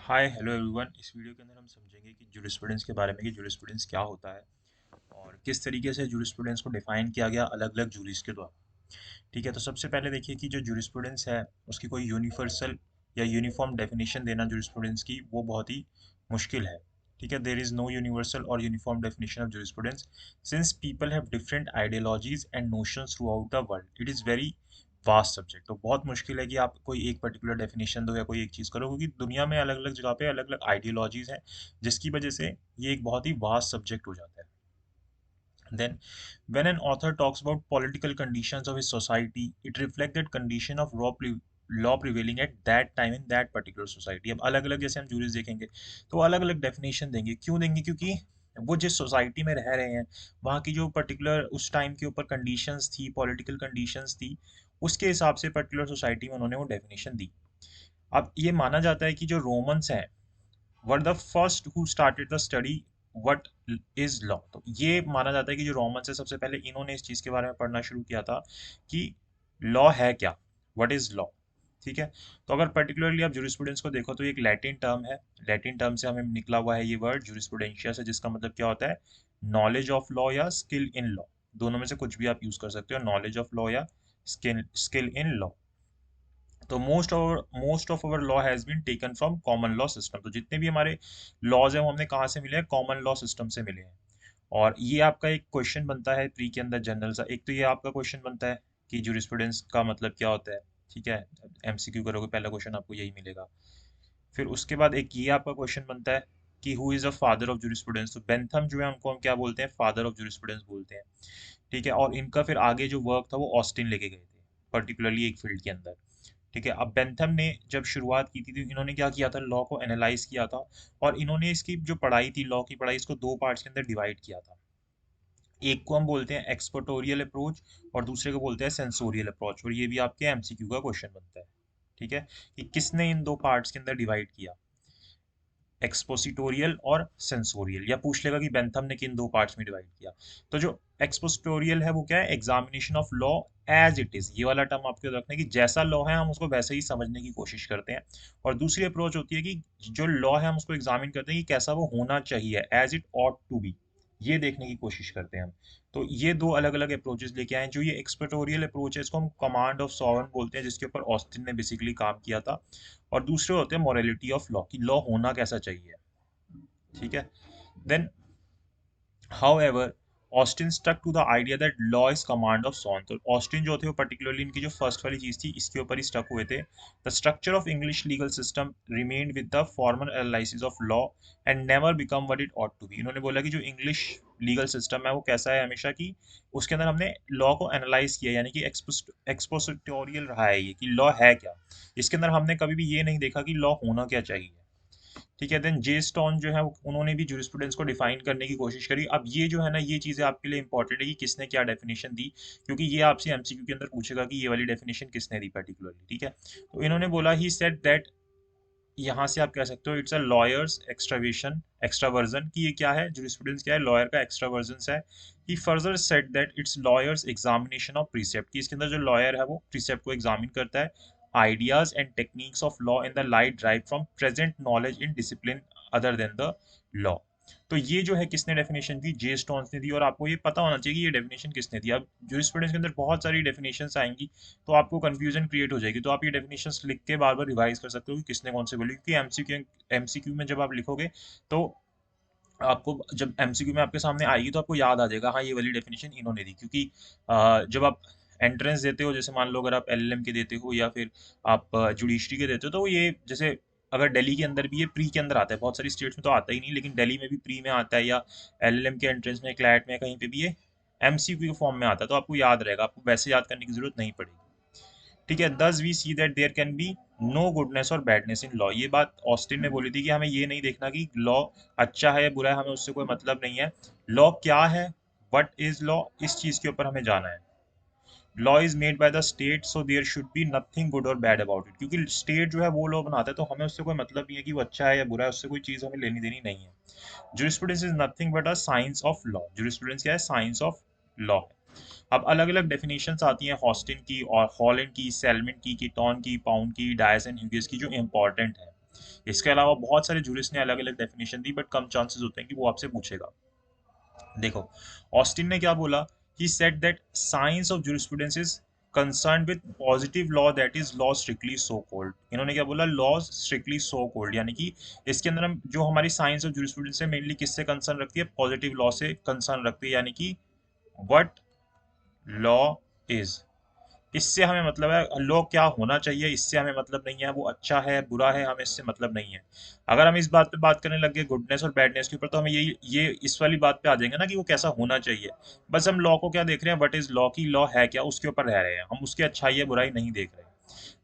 Hi hello everyone. इस video के अंदर हम समझेंगे कि जूरिस्प्रूडेंस के बारे में कि जूरिस्प्रूडेंस क्या होता है और किस तरीके से जूरिस्प्रूडेंस को डिफाइन किया गया अलग अलग जूरीज के द्वारा। ठीक है, तो सबसे पहले देखिए कि जो जूरिस्प्रूडेंस है उसकी कोई यूनिवर्सल या यूनिफॉर्म डेफिनेशन देना जूरिस्प्रूडेंस की वो बहुत ही मुश्किल है। ठीक है, देर इज़ नो यूनिवर्सल और uniform definition of jurisprudence since people have different ideologies and notions through out the world. It is very vast subject, तो बहुत मुश्किल है कि आप कोई एक पर्टिकुलर डेफिनेशन दो या कोई एक चीज़ करो, क्योंकि दुनिया में अलग अलग जगह पे अलग अलग आइडियोलॉजीज हैं, जिसकी वजह से ये एक बहुत ही वास्ट सब्जेक्ट हो जाता है। Then, when an author talks about political conditions of his society, it reflects that condition of law prevailing at that time in that particular society. अब अलग अलग जैसे हम जूरीज देखेंगे तो अलग अलग डेफिनेशन देंगे। क्यों देंगे? क्योंकि वो जिस सोसाइटी में रह रहे हैं वहाँ की जो पर्टिकुलर उस टाइम के ऊपर कंडीशंस थी, पॉलिटिकल कंडीशंस थी, उसके हिसाब से पर्टिकुलर सोसाइटी में उन्होंने वो डेफिनेशन दी। अब ये माना जाता है कि जो रोमन्स हैं were the first who started the study what is law. तो ये माना जाता है कि जो रोमन से सबसे पहले इन्होंने इस चीज़ के बारे में पढ़ना शुरू किया था कि लॉ है क्या, व्हाट इज लॉ। ठीक है, तो अगर पर्टिकुलरली आप जूरिस्प्रूडेंस को देखो तो ये एक लैटिन टर्म है। लैटिन टर्म से हमें निकला हुआ है ये वर्ड जूरिस्प्रूडेंशिया से, जिसका मतलब क्या होता है? नॉलेज ऑफ लॉ या स्किल इन लॉ। दोनों में से कुछ भी आप यूज कर सकते हो, नॉलेज ऑफ लॉ या स्किल इन लॉ। तो most of our law has been taken from common law system. तो जितने भी हमारे लॉज हैं वो हमने कहाँ से मिले हैं? कॉमन लॉ सिस्टम से मिले हैं। और ये आपका एक क्वेश्चन बनता है प्री के अंदर जनरल सा। एक तो ये आपका क्वेश्चन बनता है कि जूरिस्प्रूडेंस का मतलब क्या होता है। ठीक है, एमसीक्यू करोगे पहला क्वेश्चन आपको यही मिलेगा। फिर उसके बाद एक ये आपका क्वेश्चन बनता है कि who is a father of jurisprudence. तो बेंथम जो है उनको हम क्या बोलते हैं? फादर ऑफ जूरिस्प्रूडेंस बोलते हैं। ठीक है, और इनका फिर आगे जो वर्क था वो ऑस्टिन लेके गए थे, पर्टिकुलरली एक फील्ड के अंदर। ठीक है, अब बेंथम ने जब शुरुआत की थी तो इन्होंने क्या किया था? लॉ को एनालाइज किया था, और इन्होंने इसकी जो पढ़ाई थी, लॉ की पढ़ाई, इसको दो पार्ट्स के अंदर डिवाइड किया था। एक को हम बोलते हैं एक्सपोर्टोरियल अप्रोच और दूसरे को बोलते हैं सेंसोरियल अप्रोच, और ये भी आपके एमसीक्यू का क्वेश्चन बनता है। ठीक है, कि किसने इन दो पार्ट्स के अंदर डिवाइड किया, एक्सपोसिटोरियल और सेंसोरियल, या पूछ लेगा कि बेंथम ने किन दो पार्ट्स में डिवाइड किया। तो जो एक्सपोसिटोरियल है वो क्या है? Examination of law as it is. ये वाला टर्म आपको रखना है कि जैसा लॉ है हम उसको वैसे ही समझने की कोशिश करते हैं। और दूसरी अप्रोच होती है कि जो लॉ है हम उसको एग्जामिन करते हैं कि कैसा वो होना चाहिए, as it ought to be, ये देखने की कोशिश करते हैं हम। तो ये दो अलग अलग अप्रोचेस लेके आए हैं। जो ये एक्सपोर्टोरियल अप्रोच है इसको हम कमांड ऑफ सॉवरन बोलते हैं, जिसके ऊपर ऑस्टिन ने बेसिकली काम किया था। और दूसरे होते हैं मोरालिटी ऑफ लॉ, कि लॉ होना कैसा चाहिए। ठीक है, then however Austin stuck to the idea that law is command of sovereign. तो ऑस्टिन जो थे वो पर्टिकुलरली इनकी जो फर्स्ट वाली चीज थी इसके ऊपर ही स्टक हुए थे। The structure of English legal system remained with the formal analysis of law and never become what it ought to be. इन्होंने बोला कि जो इंग्लिश लीगल सिस्टम है वो कैसा है हमेशा की, उसके अंदर हमने लॉ को एनालाइज किया, यानी कि एक्सपोसिटोरियल रहा है ये, कि लॉ है क्या। इसके अंदर हमने कभी भी ये नहीं देखा कि लॉ होना क्या चाहिए। ठीक है, देन जे स्टोन जो है उन्होंने भी जूरिस्प्रूडेंस को डिफाइन करने की कोशिश करी। अब ये जो है ना, ये चीज़ें आपके लिए इंपॉर्टेंट है कि किसने क्या डेफिनेशन दी, क्योंकि ये आपसे एमसीक्यू के अंदर पूछेगा कि ये वाली डेफिनेशन किसने दी पर्टिकुलरली। ठीक है, तो इन्होंने बोला ही सेड दैट, यहाँ से आप कह सकते हो इट्स अ लॉयर्स एक्स्ट्रावर्जन, कि ये क्या है? जूरिस्प्रूडेंस क्या है? लॉयर का एक्स्ट्रावर्जन है। He further said that it's lawyer's examination of precept, कि इसके अंदर जो लॉयर है वो प्रीसेप्ट को एग्जामिन करता है। Ideas and techniques of law in the light drive from present knowledge in discipline other than the law. तो ये जो है किसने डेफिनेशन दी? जे स्टोन्स ने दी। और आपको ये पता होना चाहिए कि ये डेफिनेशन किसने दी। अब जूरिस्प्रूडेंस के अंदर बहुत सारी डेफिनेशंस आएंगी तो आपको कंफ्यूजन क्रिएट हो जाएगी, तो आप ये डेफिनेशंस लिख के बार बार रिवाइज कर सकते हो कि किसने कौन से बोली, क्योंकि एमसीक्यू में जब आप लिखोगे तो आपको, जब एमसीक्यू में आपके सामने आएगी तो आपको याद आ जाएगा, हाँ ये वाली डेफिनेशन इन्होंने दी। क्योंकि जब आप एंट्रेंस देते हो, जैसे मान लो अगर आप एलएलएम के देते हो या फिर आप जुडिशरी के देते हो, तो ये जैसे अगर दिल्ली के अंदर भी ये प्री के अंदर आता है, बहुत सारी स्टेट्स में तो आता ही नहीं, लेकिन दिल्ली में भी प्री में आता है, या एलएलएम के एंट्रेंस में, क्लैट में, कहीं पे भी ये एमसीक्यू के फॉर्म में आता है, तो आपको याद रहेगा, आपको वैसे याद करने की जरूरत नहीं पड़ेगी। ठीक है, thus we see that there can be no goodness और बैडनेस इन लॉ। ये बात ऑस्टिन ने बोली थी कि हमें ये नहीं देखना कि लॉ अच्छा है या बुरा है, हमें उससे कोई मतलब नहीं है। लॉ क्या है, व्हाट इज लॉ, इस चीज के ऊपर हमें जाना है। Law is made by the state so there should be nothing good और बैड अबाउट इट, क्योंकि स्टेट जो है वो लॉ बनाता है, तो हमें उससे कोई मतलब नहीं है कि वो अच्छा है या बुरा है, उससे कोई चीज हमें लेनी देनी नहीं है। Jurisprudence is nothing but a science of law. Jurisprudence क्या है? Science of law. अब अलग अलग डेफिनेशंस आती हैं हॉस्टिन की और हॉलैंड की, सेलमिन की, कीटॉन की, पाउंड की, डायस एंड ह्यूगेस की, जो इंपॉर्टेंट है। इसके अलावा बहुत सारे जूरिस्ट ने अलग अलग definition the, but come chances होते हैं कि वो आपसे पूछेगा। देखो, ऑस्टिन ने क्या बोला, ही said that science of jurisprudence is concern with positive law that is law strictly so called. इन्होंने क्या बोला, लॉ स्ट्रिक्टली सो कॉल्ड, यानी कि इसके अंदर हम जो हमारी साइंस ऑफ jurisprudence है मेनली किससे कंसर्न रखती है, पॉजिटिव लॉ से कंसर्न रखती है, यानी कि व्हाट लॉ इज, इससे हमें मतलब है लॉ क्या होना चाहिए, इससे हमें मतलब नहीं है वो अच्छा है बुरा है, हमें इससे मतलब नहीं है। अगर हम इस बात पे बात करने लग गए गुडनेस और बैडनेस के ऊपर, तो हमें ये इस वाली बात पे आ जाएंगे ना कि वो कैसा होना चाहिए। बस हम लॉ को क्या देख रहे हैं, व्हाट इज लॉ, की लॉ है क्या, उसके ऊपर रह रहे हैं हम, उसकी अच्छाई या बुराई नहीं देख रहे हैं।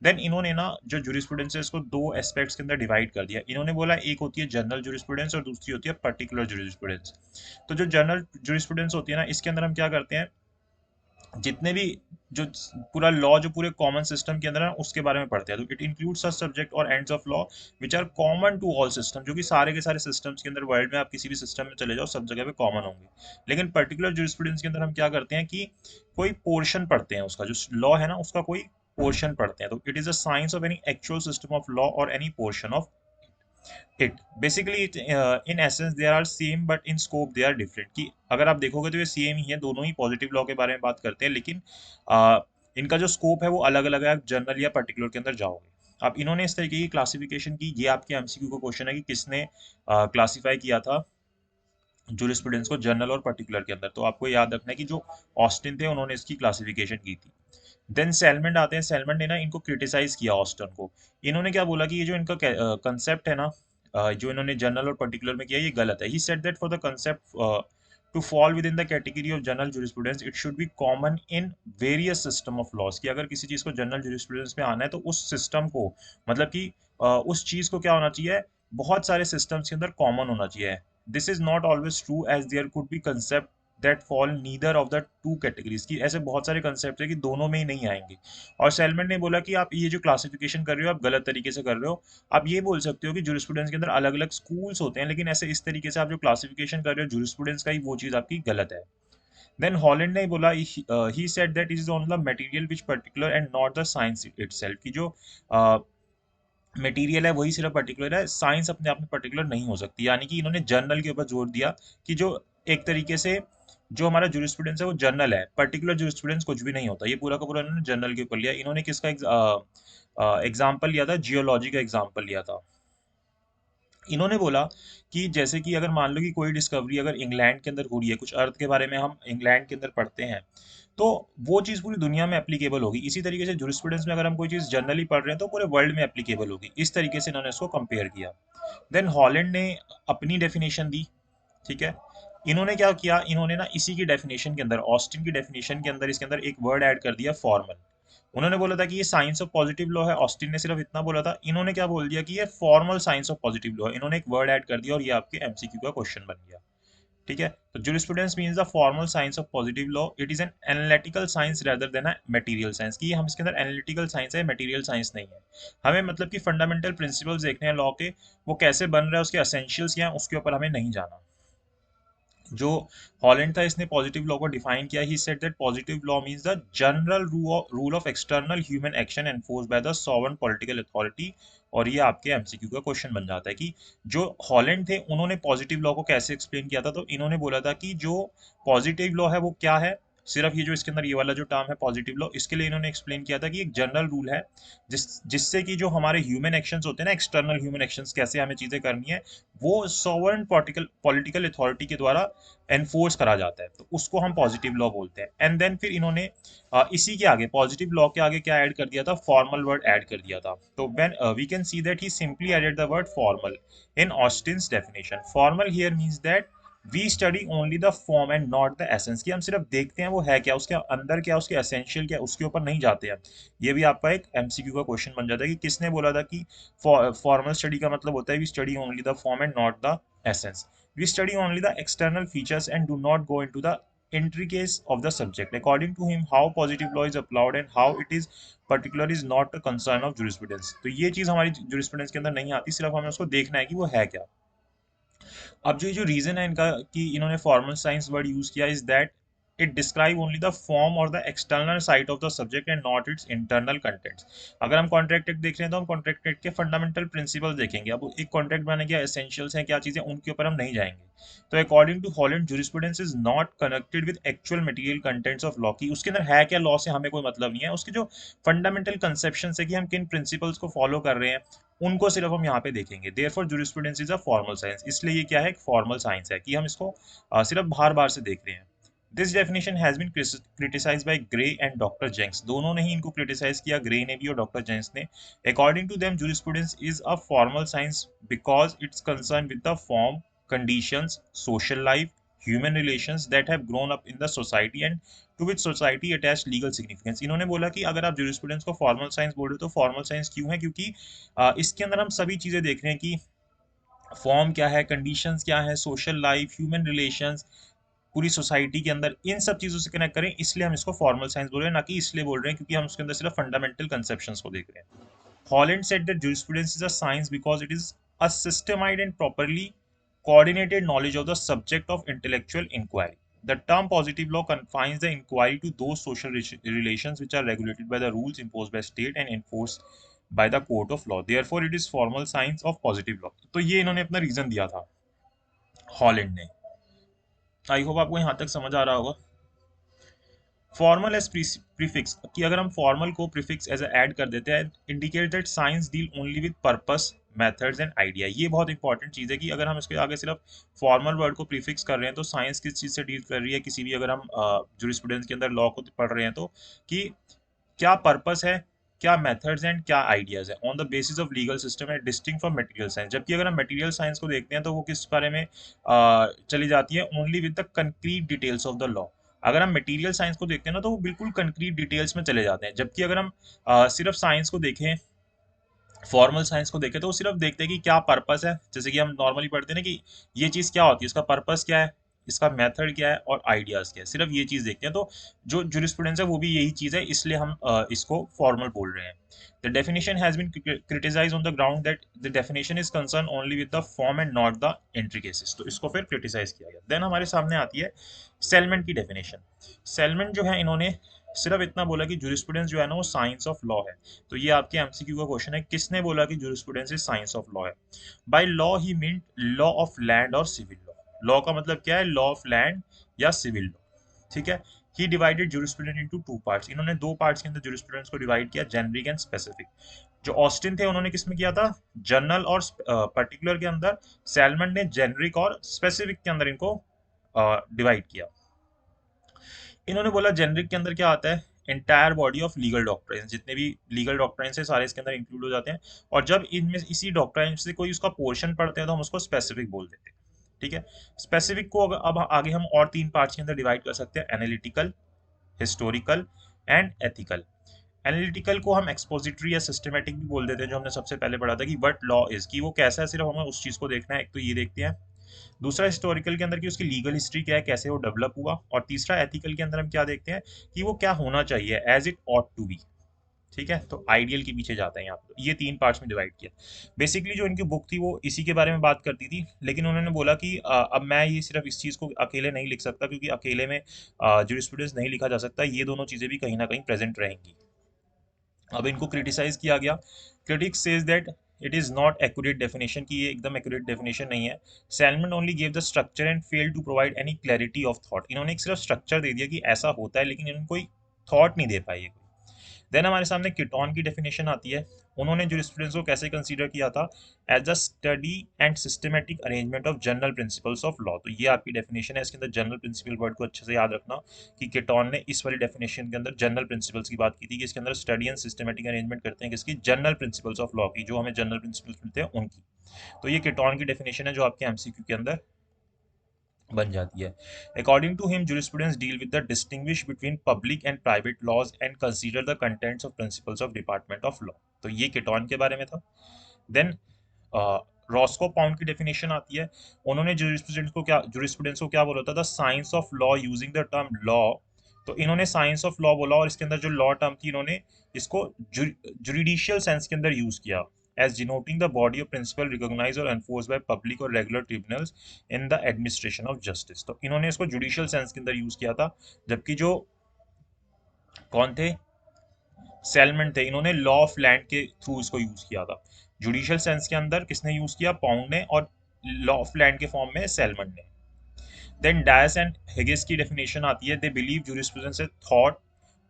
देन इन्होंने ना जो जूरिस्प्रूडेंस है इसको दो एस्पेक्ट्स के अंदर डिवाइड कर दिया। इन्होंने बोला एक होती है जनरल जूरिस्प्रूडेंस और दूसरी होती है पर्टिकुलर जूरिस्प्रूडेंस। तो जो जनरल जूरिस्प्रूडेंस होती है ना, इसके अंदर हम क्या करते हैं, जितने भी जो पूरा लॉ जो पूरे कॉमन सिस्टम के अंदर है उसके बारे में पढ़ते हैं। तो इट इंक्लूड सच सब्जेक्ट और ends of law which are common to all system, जो कि सारे के सारे सिस्टम्स के अंदर वर्ल्ड में आप किसी भी सिस्टम में चले जाओ सब जगह पे कॉमन होंगे। लेकिन पर्टिकुलर जूरिस्प्रूडेंस के अंदर हम क्या करते हैं कि कोई पोर्शन पढ़ते हैं, उसका जो लॉ है ना उसका कोई पोर्शन पढ़ते हैं। तो it is a science of any actual system of law और any portion of it. Basically it in essence they are same but in scope they are different, कि अगर आप देखोगे तो ये सेम ही है, दोनों ही पॉजिटिव लॉ के बारे में बात करते हैं, लेकिन इनका जो स्कोप है वो अलग अलग है, आप जनरल या पर्टिकुलर के अंदर जाओगे। अब इन्होंने इस तरीके की क्लासिफिकेशन की, ये आपके एमसीक्यू का क्वेश्चन है कि किसने क्लासीफाई किया था जूरिस्प्रूडेंस को जनरल और पर्टिकुलर के अंदर। तो आपको याद रखना है कि जो ऑस्टिन थे उन्होंने इसकी क्लासिफिकेशन की थी। देन सेलमेंट आते हैं, सेलमेंट ने ना इनको क्रिटिसाइज किया ऑस्टन को। इन्होंने क्या बोला कि ये जो इनका कंसेप्ट है ना, जो इन्होंने जनरल और पर्टिकुलर में किया ये गलत है। He said that for the concept to fall within the category of general jurisprudence it should be common in various system of laws, कि अगर किसी चीज को जनरल जूरिस्प्रूडेंस में आना है तो उस सिस्टम को, मतलब कि उस चीज को क्या होना चाहिए, बहुत सारे सिस्टम्स के अंदर कॉमन होना चाहिए। This is not always true as there could be concept that fall neither of the two categories, की ऐसे बहुत सारे कंसेप्ट है कि दोनों में ही नहीं आएंगे। और सेलमेंट ने बोला कि आप ये जो क्लासिफिकेशन कर रहे हो आप गलत तरीके से कर रहे हो। आप ये बोल सकते हो कि जूरिस्प्रूडेंस के अंदर अलग अलग स्कूल्स होते हैं, लेकिन ऐसे इस तरीके से आप जो क्लासिफिकेशन कर रहे हो जूरिस्प्रूडेंस का ही, वो चीज आपकी गलत है। देन हॉलैंड ने बोला, ही said that it is only the material which particular and not the science itself, की जो मटेरियल है वही सिर्फ पर्टिकुलर है, साइंस अपने आप में पर्टिकुलर नहीं हो सकती। यानी कि इन्होंने जर्नल के ऊपर जोर दिया कि जो एक तरीके से जो हमारा जूरिस्प्रूडेंस है वो जर्नल है, पर्टिकुलर जूरिस्प्रूडेंस कुछ भी नहीं होता। ये पूरा का पूरा इन्होंने जर्नल के ऊपर लिया। इन्होंने किसका एग्जाम्पल लिया था, जियोलॉजी का एग्जाम्पल लिया था। इन्होंने बोला कि जैसे कि अगर मान लो कि कोई डिस्कवरी अगर इंग्लैंड के अंदर हो रही है, कुछ अर्थ के बारे में हम इंग्लैंड के अंदर पढ़ते हैं, तो वो चीज़ पूरी दुनिया में एप्लीकेबल होगी। इसी तरीके से जूरिस्प्रूडेंस में अगर हम कोई चीज़ जनरली पढ़ रहे हैं तो पूरे वर्ल्ड में एप्लीकेबल होगी। इस तरीके से इन्होंने इसको कंपेयर किया। देन हॉलैंड ने अपनी डेफिनेशन दी, ठीक है। इन्होंने क्या किया, इन्होंने ना इसी की डेफिनेशन के अंदर, ऑस्टिन की डेफिनेशन के अंदर, इसके अंदर एक वर्ड ऐड कर दिया, फॉर्मल। उन्होंने बोला था कि ये साइंस ऑफ पॉजिटिव लॉ है, ऑस्टिन ने सिर्फ इतना बोला था। इन्होंने क्या बोल दिया कि ये formal science of positive law है, इन्होंने एक वर्ड ऐड कर दिया और ये आपके एमसीक्यू का क्वेश्चन बन गया। ठीक है। तो jurisprudence means the formal science of positive law, it is an analytical science rather than a material science, की हम इसके अंदर एनालिटिकल साइंस है, मटेरियल साइंस नहीं है। हमें मतलब कि फंडामेंटल प्रिंसिपल्स देखने हैं लॉ के, वो कैसे बन रहा है, उसके एसेंशियल्स क्या है, उसके ऊपर हमें नहीं जाना। जो हॉलैंड था इसने पॉजिटिव लॉ को डिफाइन किया। ही said that positive law means the general rule of external human action enforced by the sovereign political authority. और ये आपके एमसीक्यू का क्वेश्चन बन जाता है कि जो हॉलैंड थे उन्होंने पॉजिटिव लॉ को कैसे एक्सप्लेन किया था। तो इन्होंने बोला था कि जो पॉजिटिव लॉ है वो क्या है, सिर्फ ये जो इसके अंदर ये वाला जो टर्म है पॉजिटिव लॉ, इसके लिए इन्होंने एक्सप्लेन किया था कि एक जनरल रूल है जिससे कि जो हमारे ह्यूमन एक्शंस होते हैं ना, एक्सटर्नल ह्यूमन एक्शंस, कैसे हमें चीजें करनी है, वो सॉवरेन पॉलिटिकल अथॉरिटी के द्वारा एनफोर्स करा जाता है, तो उसको हम पॉजिटिव लॉ बोलते हैं। एंड देन फिर इन्होंने इसी के आगे पॉजिटिव लॉ के आगे क्या ऐड कर दिया था, फॉर्मल वर्ड ऐड कर दिया था। तो when we can see that he simply added the word formal in Austin's definition. Formal here means that we study only the form and not the essence, की हम सिर्फ देखते हैं वो है क्या, उसके अंदर क्या, उसके एसेंशियल क्या, उसके ऊपर नहीं जाते हैं। ये भी आपका एक एमसीक्यू का क्वेश्चन बन जाता है कि किसने बोला था कि फॉर्मल स्टडी का मतलब होता है we study only the form and not the essence. We study only the external features and do not go into the intricacies of the subject. According to him, how positive law is applied and how it is particular is not a concern of jurisprudence. तो ये चीज हमारी jurisprudence के अंदर नहीं आती, सिर्फ हमें उसको देखना है कि वो है क्या। अब जो रीजन है इनका कि इन्होंने फॉर्मल साइंस वर्ड यूज किया, is that it describe only the form और the external side of the subject and not its internal contents. अगर हम कॉन्ट्रैक्ट एक्ट देख रहे हैं तो हम कॉन्ट्रैक्ट एक्ट के फंडामेंटल प्रिंसिपल देखेंगे। अब एक कॉन्ट्रैक्ट बनाने के एसेंशियल्स हैं, क्या चीज़ें, उनके ऊपर हम नहीं जाएंगे। तो according to Holland, jurisprudence is not connected with actual material contents of law, की उसके अंदर है क्या लॉ से हमें कोई मतलब नहीं है, उसके जो फंडामेंटल कंसेप्शन है कि हम किन प्रिंसिपल्स को फॉलो कर रहे हैं उनको सिर्फ हम यहाँ पे देखेंगे। Therefore jurisprudence is a formal science, इसलिए ये क्या है, एक फॉर्मल साइंस है कि हम इसको सिर्फ बार बार से देख रहे हैं। This definition has been criticised by Gray and doctor Jenks, दोनों ने ही इनको क्रिटिसाइज किया, ग्रे ने भी और डॉक्टर जेंक्स ने। According to them jurisprudence is a formal science because it's concern with the form, conditions, social life, human relations that have grown up in the society and to which society attached legal significance। इन्होंने बोला कि अगर आप jurisprudence को formal science बोल रहे हो तो फॉर्मल साइंस क्यों है, क्योंकि इसके अंदर हम सभी चीजें देख रहे हैं कि फॉर्म क्या है, कंडीशंस क्या है, सोशल लाइफ, ह्यूमन रिलेशंस, पूरी सोसाइटी के अंदर इन सब चीजों से कनेक्ट करें, इसलिए हम इसको फॉर्मल साइंस बोल रहे हैं, ना कि इसलिए बोल रहे हैं क्योंकि हम उसके अंदर सिर्फ फंडामेंटल कंसेप्शंस को देख रहे हैं। Holland said that jurisprudence is a science because it is a systematic and properly coordinated knowledge of the subject of intellectual inquiry. The term positive law confines the inquiry to those social relations which are regulated by the rules imposed by state and enforced by the court of law. Therefore, it is formal science of positive law. तो ये इन्होंने अपना reason दिया था Holland ने। I hope आपको यहाँ तक समझ आ रहा होगा। फॉर्मल एज प्रीफिक्स, कि अगर हम फॉर्मल को प्रीफिक्स एज ऐड कर देते हैं, indicate that science deal only with purpose, methods and idea. ये बहुत इंपॉर्टेंट चीज़ है कि अगर हम इसके आगे सिर्फ फॉर्मल वर्ड को प्रीफिक्स कर रहे हैं तो साइंस किस चीज़ से डील कर रही है, किसी भी अगर हम जूरिस्प्रूडेंस के अंदर लॉ को पढ़ रहे हैं तो, कि क्या पर्पस है, क्या मेथड्स एंड क्या आइडियाज है, on the basis of legal system and distinct from material science. जबकि अगर हम मटेरियल साइंस को देखते हैं तो वो किस बारे में चली जाती है, only with the concrete details of the law. अगर हम मटेरियल साइंस को देखते हैं ना तो वो बिल्कुल कंक्रीट डिटेल्स में चले जाते हैं, जबकि अगर हम सिर्फ साइंस को देखें, फॉर्मल साइंस को देखें तो वो सिर्फ देखते हैं कि क्या पर्पस है, जैसे कि हम नॉर्मली पढ़ते हैं ना कि ये चीज़ क्या होती है, इसका पर्पस क्या है, इसका मेथड क्या है और आइडियाज क्या है, सिर्फ ये चीज़ देखते हैं। तो जो जुरिस्प्रूडेंस है वो भी यही चीज़ है, इसलिए हम इसको फॉर्मल बोल रहे हैं। The definition has been criticised on the ground that the definition is concern only with the form and not the intricacies, तो इसको फिर क्रिटिसाइज किया गया। देन हमारे सामने आती है सेलमेंट की डेफिनेशन। सेलमेंट जो है, इन्होंने सिर्फ इतना बोला कि जुरिस्प्रूडेंस जो है ना वो साइंस ऑफ लॉ है। तो ये आपके एमसीक्यू का क्वेश्चन है, किसने बोला कि jurisprudence is science of law है। By law he mean law of land और सिविल लॉ। लॉ का मतलब क्या है, लॉ ऑफ लैंड या सिविल लॉ, ठीक है। He divided jurisprudence into two parts, इन्होंने दो पार्ट्स के अंदर जुरिस्प्रूडेंस को डिवाइड किया, जेनरिक एंड स्पेसिफिक। जो ऑस्टिन थे उन्होंने किसमें किया था, जनरल और पर्टिकुलर के अंदर। सैलमन ने जेनरिक और स्पेसिफिक के अंदर इनको डिवाइड किया। इन्होंने बोला जेनरिक के अंदर क्या आता है, entire body of legal doctrines, जितने भी लीगल डॉक्ट्राइन्स है सारे इसके अंदर इंक्लूड हो जाते हैं। और जब इनमें इसी डॉक्ट्राइन से कोई उसका पोर्शन पढ़ते हैं तो हम उसको स्पेसिफिक बोल देते हैं, ठीक है। स्पेसिफिक को अब आगे हम और तीन पार्ट्स के अंदर डिवाइड कर सकते हैं, analytical, historical and ethical. Analytical को हम एक्सपोजिटरी या सिस्टमेटिक भी बोल देते हैं, जो हमने सबसे पहले पढ़ा था कि व्हाट लॉ इज, कि वो कैसा है, सिर्फ हमें उस चीज़ को देखना है, एक तो ये देखते हैं। दूसरा हिस्टोरिकल के अंदर कि उसकी लीगल हिस्ट्री क्या है, कैसे वो डेवलप हुआ। और तीसरा एथिकल के अंदर हम क्या देखते हैं कि वो क्या होना चाहिए, as it ought to be, ठीक है। तो आइडियल के पीछे जाते हैं यहाँ पे। ये तीन पार्ट्स में डिवाइड किया। बेसिकली जो इनकी बुक थी वो इसी के बारे में बात करती थी, लेकिन उन्होंने बोला कि अब मैं ये सिर्फ इस चीज़ को अकेले नहीं लिख सकता, क्योंकि अकेले में जूरिस्प्रूडेंस नहीं लिखा जा सकता, ये दोनों चीज़ें भी कहीं ना कहीं प्रेजेंट रहेंगी। अब इनको क्रिटिसाइज किया गया। Critics says that it is not accurate definition, की ये एकदम एक्यूरेट डेफिनेशन नहीं है। Salmond only give the structure and fail to provide any clarity of thought, इन्होंने एक सिर्फ स्ट्रक्चर दे दिया कि ऐसा होता है, लेकिन इन्होंने कोई थॉट नहीं दे पाई। देन हमारे सामने कीटोन की डेफिनेशन आती है। उन्होंने जुरिस्प्रूडेंस को कैसे कंसीडर किया था, as a study and systematic arrangement of general principles of law. तो ये आपकी डेफिनेशन है, इसके अंदर जनरल प्रिंसिपल वर्ड को अच्छे से याद रखना कि कीटोन ने इस वाली डेफिनेशन के अंदर जनरल प्रिंसिपल्स की बात की थी, कि इसके अंदर स्टडी एंड सिस्टमेटिक अरेंजमेंट करते हैं किसकी, जनरल प्रिंसिपल्स ऑफ लॉ की, जो हमें जनरल प्रिंसिपल्स मिलते हैं उनकी। तो ये कीटोन की डेफिनेशन है जो आपके एमसीक्यू के अंदर बन जाती है। According to him jurisprudence deal with the distinguish between public and private laws and consider the contents of principles of department of law। तो ये केटॉन के बारे में था। देन रॉस्को पाउंड की डेफिनेशन आती है। उन्होंने jurisprudence को क्या बोला था, the science of law using the term law. तो इन्होंने साइंस ऑफ लॉ बोला और इसके अंदर जो लॉ टर्म थी इन्होंने इसको जुरिडिशियल सेंस के अंदर यूज किया। as denoting the body of principle recognized or enforced by public or regular tribunals in the administration of justice। तो इन्होंने इसको जुडिशियल सेंस के अंदर यूज किया था, जबकि जो कौन थे, सेलमन थे, इन्होंने लॉ ऑफ लैंड के थ्रू इसको यूज किया था। जुडिशियल सेंस के अंदर किसने यूज किया, पाउंड ने, और लॉ ऑफ लैंड के फॉर्म में सेलमन ने। देन डायस एंड हिगिस की डेफिनेशन आती है, they believe jurisprudence is thought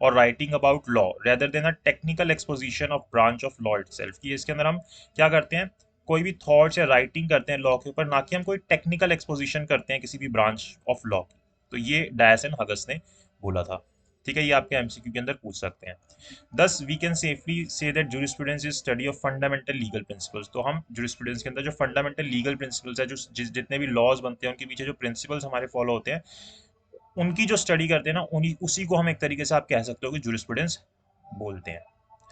और writing about law rather than a technical exposition of branch of law itself. कि इसके अंदर हम क्या करते हैं, कोई भी थॉट्स या राइटिंग करते हैं लॉ के ऊपर, ना कि हम कोई टेक्निकल एक्सपोजिशन करते हैं किसी भी ब्रांच ऑफ लॉ की। तो ये डायस एंड हगस ने बोला था। ठीक है, ये आपके एमसीक्यू के अंदर पूछ सकते हैं। Thus, we can safely say that jurisprudence is study of fundamental legal principles। तो हम jurisprudence के अंदर जो fundamental legal principles है, जो जितने भी laws बनते हैं उनके पीछे जो principles हमारे follow होते हैं, उनकी जो स्टडी करते हैं ना, उन्हीं उसी को हम एक तरीके से आप कह सकते हो कि jurisprudence बोलते हैं,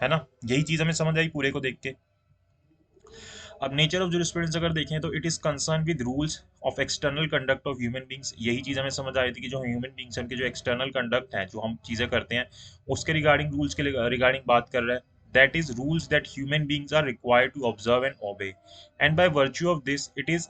है ना। यही चीज हमें समझ आई पूरे को देख के। अब नेचर ऑफ jurisprudence अगर देखें तो it is concern with rules of external conduct of human beings. यही चीज हमें समझ आई थी कि जो ह्यूमन बींग्स हैं, उनके जो एक्सटर्नल कंडक्ट है, जो हम चीजें करते हैं, उसके रिगार्डिंग रूल्स के रिगार्डिंग बात कर रहा है। That is rules that human beings are required to observe and obey, and by virtue of this it is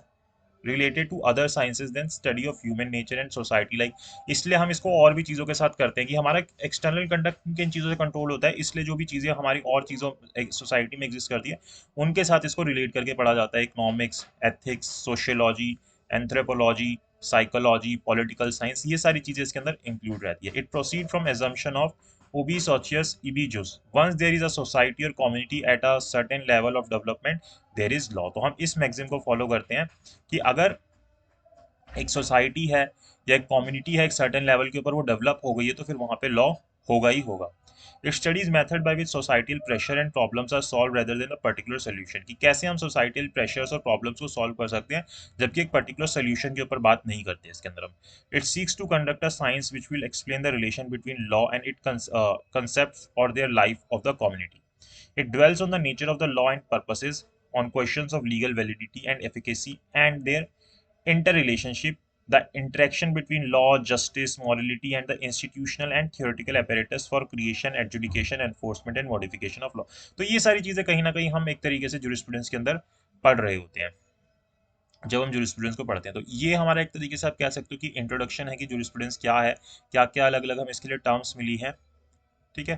related to other sciences then study of human nature and society like. इसलिए हम इसको और भी चीज़ों के साथ करते हैं कि हमारा एक्सटर्नल कंडक्ट किन चीज़ों से कंट्रोल होता है, इसलिए जो भी चीज़ें हमारी और चीज़ों सोसाइटी में एग्जिस्ट करती है, उनके साथ इसको रिलेट करके पढ़ा जाता है। Economics, ethics, sociology, anthropology, psychology, political science, ये सारी चीज़ें इसके अंदर इंक्लूड रहती है। It proceed from assumption of ubi socius ibi jus, once there is a society or community at a certain level of development there is law। तो हम इस मैक्सिम को फॉलो करते हैं कि अगर एक सोसाइटी है या एक कम्युनिटी है एक सर्टेन लेवल के ऊपर वो डेवलप हो गई है, तो फिर वहाँ पे लॉ होगा ही होगा। It studies method by which societal pressure and problems are solve rather than a particular solution. कि कैसे हम सोसाइटल प्रेशर्स और प्रॉब्लम्स को सॉल्व कर सकते हैं, जबकि एक पर्टिकुलर सोल्यूशन के ऊपर बात नहीं करते इसके अंदर हम। It seeks to conduct a science which will explain the relation between law and it concepts or their life of the community। It dwells on the nature of the law and purposes, on questions of legal validity and efficacy and their interrelationship, the interaction between law, justice, morality, and the institutional and theoretical apparatus for creation, adjudication, enforcement and modification of law। तो ये सारी चीज़ें कहीं ना कहीं हम एक तरीके से jurisprudence के अंदर पढ़ रहे होते हैं जब हम jurisprudence को पढ़ते हैं। तो ये हमारा एक तरीके से आप कह सकते हो कि इंट्रोडक्शन है कि jurisprudence क्या है, क्या क्या अलग अलग हमें इसके लिए टर्म्स मिली हैं। ठीक है,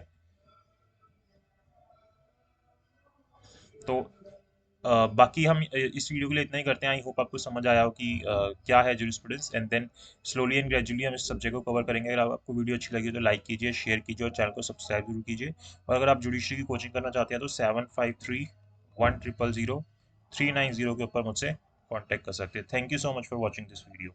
तो बाकी हम इस वीडियो के लिए इतना ही करते हैं। आई होप आपको समझ आया हो कि क्या है jurisprudence, and then slowly and gradually हम इस सब्जेक्ट को कवर करेंगे। अगर आपको वीडियो अच्छी लगी तो लाइक कीजिए, शेयर कीजिए और चैनल को सब्सक्राइब जरूर कीजिए। और अगर आप जुडिशरी की कोचिंग करना चाहते हैं तो 7531000390 के ऊपर मुझसे कॉन्टैक्ट कर सकते हैं। Thank you so much for watching this video.